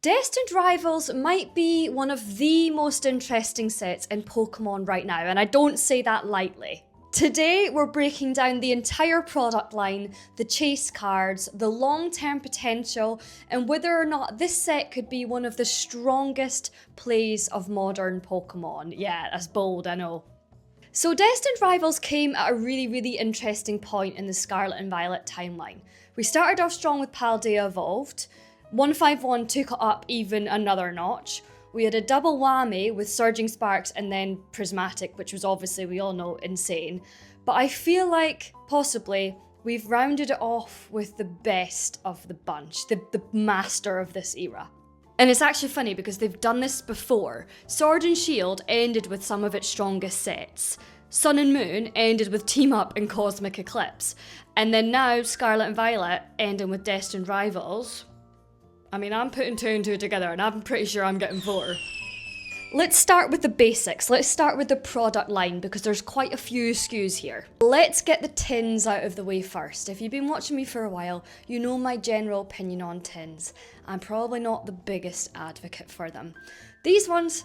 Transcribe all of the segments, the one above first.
Destined Rivals might be one of the most interesting sets in Pokemon right now, and I don't say that lightly. Today, we're breaking down the entire product line, the chase cards, the long-term potential, and whether or not this set could be one of the strongest plays of modern Pokemon. Yeah, that's bold, I know. So Destined Rivals came at a really interesting point in the Scarlet and Violet timeline. We started off strong with Paldea Evolved. 151 took it up even another notch. We had a double whammy with Surging Sparks and then Prismatic, which was obviously, we all know, insane. But I feel like, possibly, we've rounded it off with the best of the bunch, the master of this era. And it's actually funny because they've done this before. Sword and Shield ended with some of its strongest sets. Sun and Moon ended with Team Up and Cosmic Eclipse. And then now Scarlet and Violet ending with Destined Rivals. I mean, I'm putting 2 and 2 together and I'm pretty sure I'm getting 4. Let's start with the basics. Let's start with the product line because there's quite a few SKUs here. Let's get the tins out of the way first. If you've been watching me for a while, you know my general opinion on tins. I'm probably not the biggest advocate for them. These ones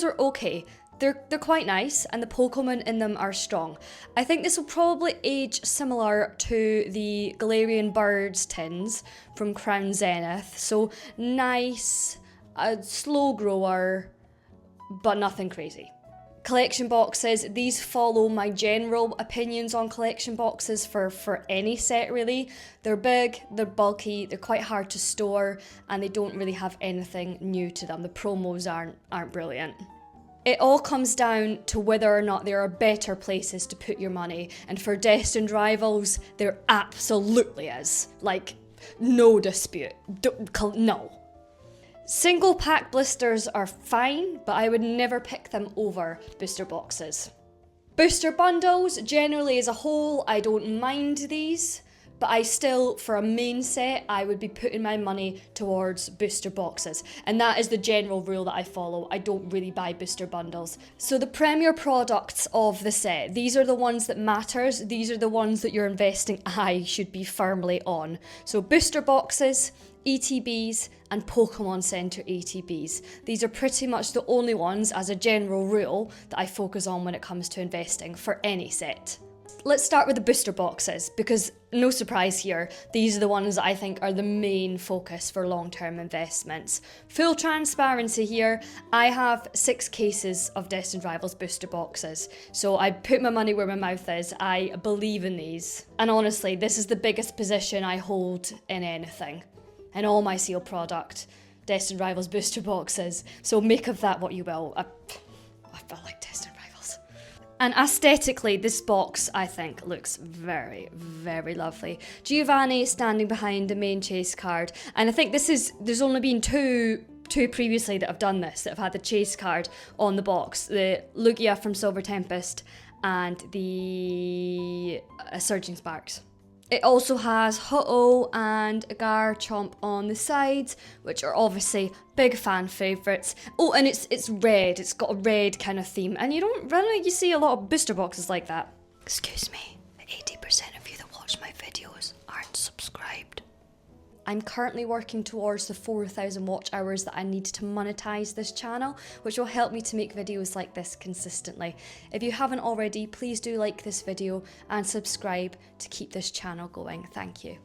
are okay. They're quite nice and the Pokemon in them are strong. I think this will probably age similar to the Galarian Birds tins from Crown Zenith. So nice, a slow grower, but nothing crazy. Collection boxes, these follow my general opinions on collection boxes for any set really. They're big, they're bulky, they're quite hard to store, and they don't really have anything new to them. The promos aren't brilliant. It all comes down to whether or not there are better places to put your money, and for Destined Rivals, there absolutely is. Like, no dispute. No. Single pack blisters are fine, but I would never pick them over booster boxes. Booster bundles, generally as a whole, I don't mind these, but I still, for a main set, I would be putting my money towards booster boxes. And that is the general rule that I follow. I don't really buy booster bundles. So the premier products of the set, these are the ones that matters. These are the ones that your investing eye should be firmly on. So booster boxes, ETBs, and Pokemon Center ETBs. These are pretty much the only ones, as a general rule, that I focus on when it comes to investing for any set. Let's start with the booster boxes, because no surprise here, these are the ones that I think are the main focus for long-term investments. Full transparency here, I have 6 cases of Destined Rivals booster boxes, so I put my money where my mouth is. I believe in these. And honestly, this is the biggest position I hold in anything. In all my sealed product, Destined Rivals booster boxes. So make of that what you will. I feel like Destined Rivals. And aesthetically, this box, I think, looks very lovely. Giovanni standing behind the main chase card. And I think there's only been two previously that have done this, that have had the chase card on the box. The Lugia from Silver Tempest and the Surging Sparks. It also has Ho-Oh and Garchomp on the sides, which are obviously big fan favourites. Oh, and it's red. It's got a red kind of theme. And you see a lot of booster boxes like that. Excuse me, 80% of you that watch my videos aren't subscribed. I'm currently working towards the 4,000 watch hours that I need to monetize this channel, which will help me to make videos like this consistently. If you haven't already, please do like this video and subscribe to keep this channel going. Thank you.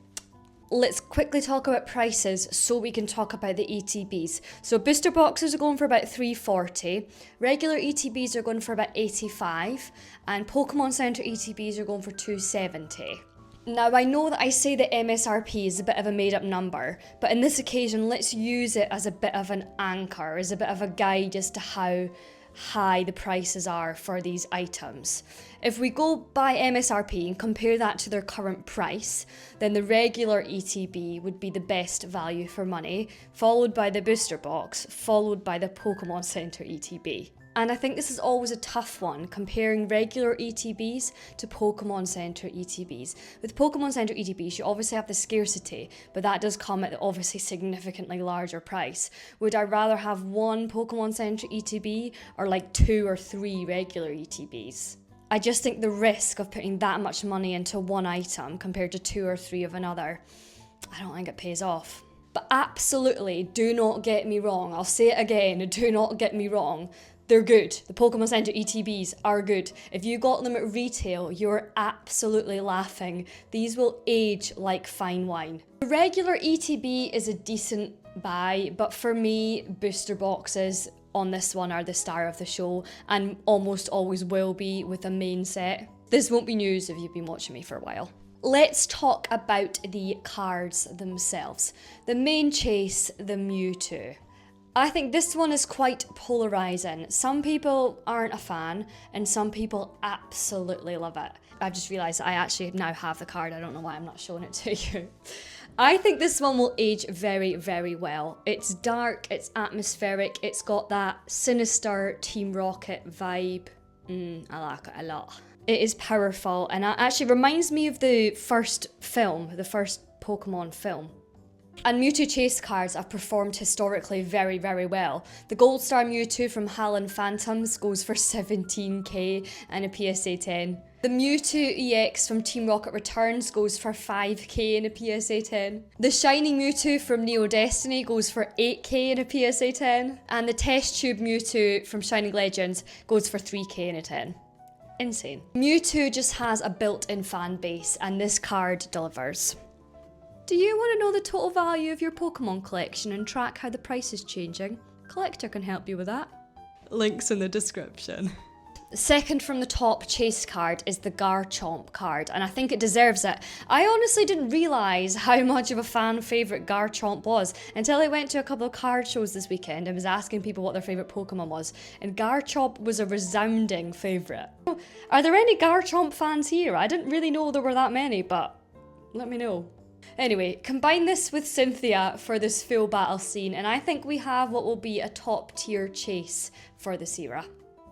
Let's quickly talk about prices so we can talk about the ETBs. So booster boxes are going for about $340, regular ETBs are going for about $85, and Pokemon Center ETBs are going for $270. Now, I know that I say that MSRP is a bit of a made-up number, but in this occasion, let's use it as a bit of an anchor, as a bit of a guide as to how high the prices are for these items. If we go by MSRP and compare that to their current price, then the regular ETB would be the best value for money, followed by the booster box, followed by the Pokemon Center ETB. And I think this is always a tough one, comparing regular ETBs to Pokemon Center ETBs. With Pokemon Center ETBs, you obviously have the scarcity, but that does come at the obviously significantly larger price. Would I rather have one Pokemon Center ETB or like 2 or 3 regular ETBs? I just think the risk of putting that much money into one item compared to 2 or 3 of another, I don't think it pays off. But absolutely, do not get me wrong. I'll say it again, do not get me wrong. They're good. The Pokemon Center ETBs are good. If you got them at retail, you're absolutely laughing. These will age like fine wine. The regular ETB is a decent buy, but for me, booster boxes on this one are the star of the show and almost always will be with a main set. This won't be news if you've been watching me for a while. Let's talk about the cards themselves. The main chase, the Mewtwo. I think this one is quite polarizing. Some people aren't a fan and some people absolutely love it. I've just realized I actually now have the card. I don't know why I'm not showing it to you. I think this one will age very, very well. It's dark, it's atmospheric, it's got that sinister Team Rocket vibe. I like it a lot. It is powerful and it actually reminds me of the first film, the first Pokemon film. And Mewtwo chase cards have performed historically very, very well. The Gold Star Mewtwo from HAL and Phantoms goes for 17k and a PSA 10. The Mewtwo EX from Team Rocket Returns goes for 5k and a PSA 10. The Shiny Mewtwo from Neo Destiny goes for 8k and a PSA 10. And the Test Tube Mewtwo from Shining Legends goes for 3k and a 10. Insane. Mewtwo just has a built-in fan base and this card delivers. Do you want to know the total value of your Pokemon collection and track how the price is changing? Collector can help you with that. Links in the description. Second from the top chase card is the Garchomp card, and I think it deserves it. I honestly didn't realise how much of a fan favourite Garchomp was until I went to a couple of card shows this weekend and was asking people what their favourite Pokemon was, and Garchomp was a resounding favourite. Are there any Garchomp fans here? I didn't really know there were that many, but let me know. Anyway, combine this with Cynthia for this full battle scene, and I think we have what will be a top tier chase for this era.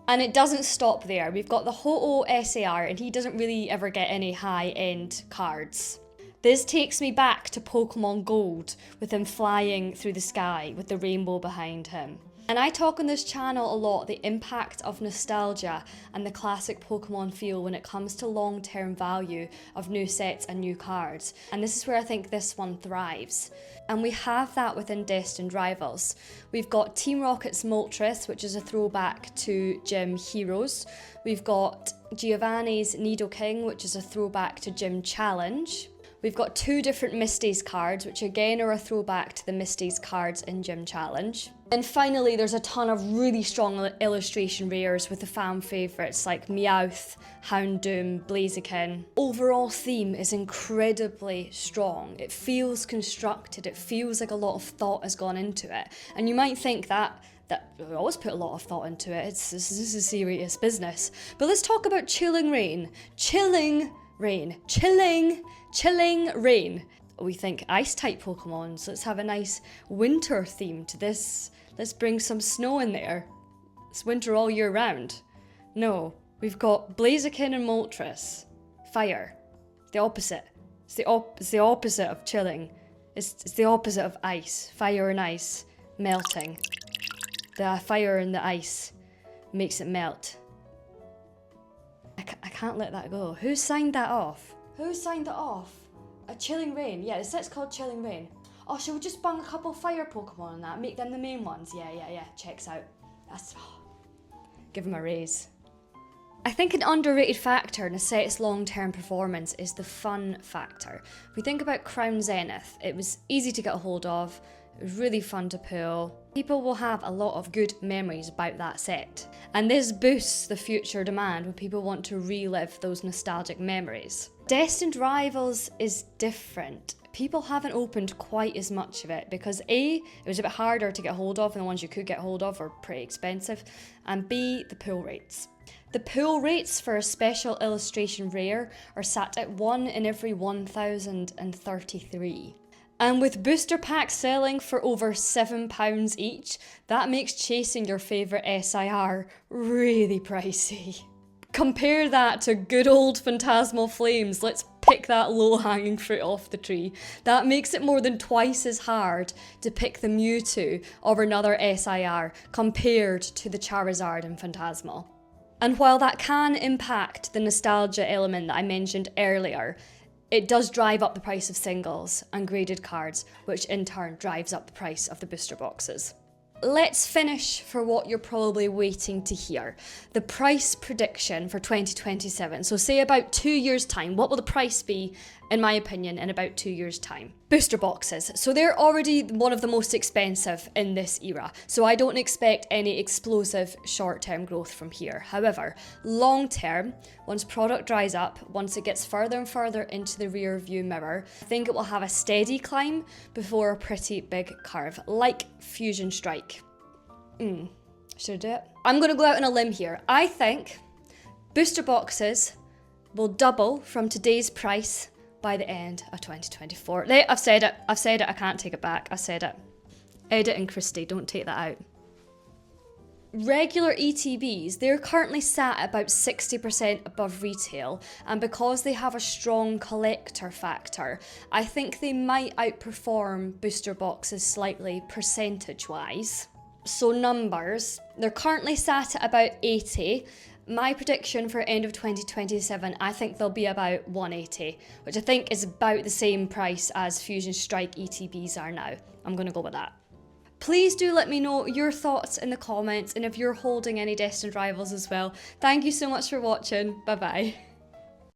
And it doesn't stop there. We've got the Ho-Oh SAR, and he doesn't really ever get any high-end cards. This takes me back to Pokemon Gold, with him flying through the sky with the rainbow behind him. And I talk on this channel a lot the impact of nostalgia and the classic Pokemon feel when it comes to long-term value of new sets and new cards. And this is where I think this one thrives. And we have that within Destined Rivals. We've got Team Rocket's Moltres, which is a throwback to Gym Heroes. We've got Giovanni's Nidoking, which is a throwback to Gym Challenge. We've got two different Misty's cards, which again are a throwback to the Misty's cards in Gym Challenge. And finally, there's a ton of really strong illustration rares with the fan favourites like Meowth, Houndoom, Blaziken. Overall theme is incredibly strong. It feels constructed, it feels like a lot of thought has gone into it. And you might think that we always put a lot of thought into it, this is serious business. But let's talk about Chilling Reign. Chilling Reign. Chilling Reign. We think ice-type Pokemon, so let's have a nice winter theme to this. Let's bring some snow in there. It's winter all year round. No, we've got Blaziken and Moltres. Fire. The opposite. It's the opposite of chilling. It's the opposite of ice. Fire and ice. Melting. The fire and the ice makes it melt. I can't let that go. Who signed that off? Who signed that off? A Chilling Reign. Yeah, the set's called Chilling Reign. Oh, should we just bang a couple fire Pokemon on that? Make them the main ones? Yeah. Checks out. Give them a raise. I think an underrated factor in a set's long-term performance is the fun factor. If we think about Crown Zenith, it was easy to get a hold of. It was really fun to pull. People will have a lot of good memories about that set. And this boosts the future demand when people want to relive those nostalgic memories. Destined Rivals is different. People haven't opened quite as much of it because A, it was a bit harder to get hold of and the ones you could get hold of were pretty expensive, and B, the pull rates. The pull rates for a special illustration rare are sat at 1 in every 1,033. And with booster packs selling for over £7 each, that makes chasing your favourite SIR really pricey. Compare that to good old Phantasmal Flames. Let's pick that low-hanging fruit off the tree. That makes it more than twice as hard to pick the Mewtwo or another SIR compared to the Charizard and Phantasmal. And while that can impact the nostalgia element that I mentioned earlier, it does drive up the price of singles and graded cards, which in turn drives up the price of the booster boxes. Let's finish for what you're probably waiting to hear. The price prediction for 2027. So say about 2 years' time, what will the price be, in my opinion, in about 2 years' time? Booster boxes. So they're already one of the most expensive in this era. So I don't expect any explosive short-term growth from here. However, long-term, once product dries up, once it gets further and further into the rear view mirror, I think it will have a steady climb before a pretty big curve, like Fusion Strike. Should I do it? I'm going to go out on a limb here. I think booster boxes will double from today's price by the end of 2024. I've said it, I can't take it back, I said it. Edit and Christy, don't take that out. Regular ETBs, they're currently sat at about 60% above retail, and because they have a strong collector factor, I think they might outperform booster boxes slightly percentage-wise. So numbers, they're currently sat at about 80. My prediction for end of 2027, I think they'll be about 180, which I think is about the same price as Fusion Strike ETBs are now. I'm going to go with that. Please do let me know your thoughts in the comments and if you're holding any Destined rivals as well. Thank you so much for watching. Bye bye.